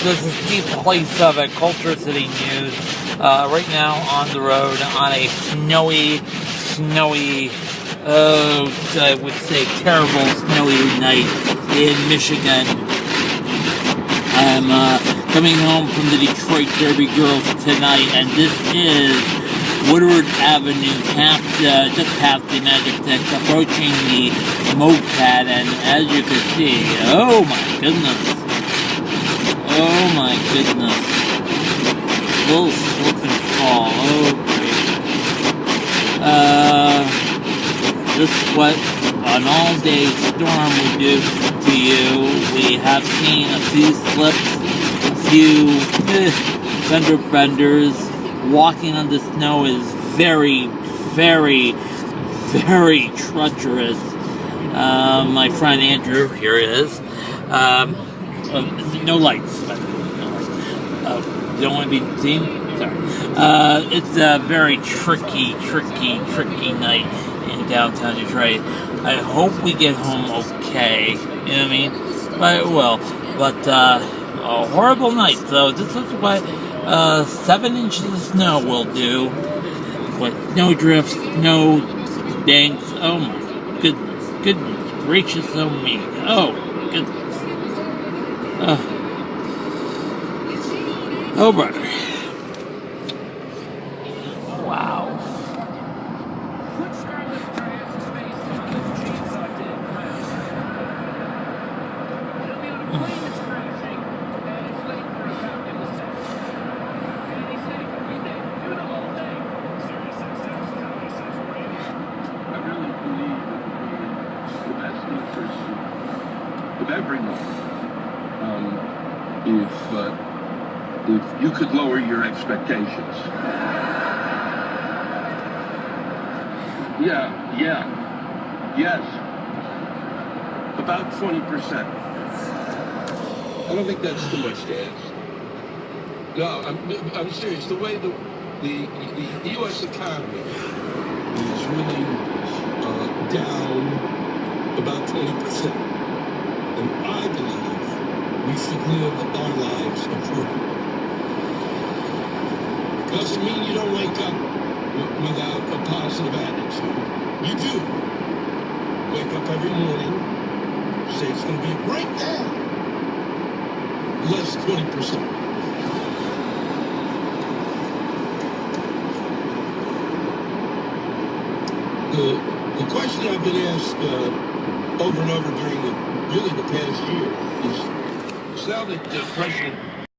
this is the place of a Culture City News. Right now on the road on a snowy, I would say terrible snowy night in Michigan. I'm coming home from the Detroit Derby Girls tonight, and this is Woodward Avenue, just past the Majestic, approaching the moped, and as you can see, oh my goodness, little slip and fall, oh great. This is what an all-day storm would do to you. We have seen a few slips, a few fender benders. Walking on the snow is very, very, very treacherous. My friend Andrew, here he is. No lights. Don't want to be seen? Sorry. It's a very tricky night in downtown Detroit. I hope we get home okay. You know what I mean? But it will. But a horrible night. So this is what 7 inches of snow will do. With snow drifts, snow banks. Oh my goodness gracious, oh me. Oh goodness. Oh brother. Wow. Of everyone, if you could lower your expectations. Yes, about 20%. I don't think that's too much to ask. No, I'm serious. The way the U.S. economy is really down about 20%. And I believe we should live our lives accordingly. Doesn't mean you don't wake up without a positive attitude. You do. Wake up every morning, say it's going to be a great day. Less 20%. The question I've been asked over and over during the past year is now that President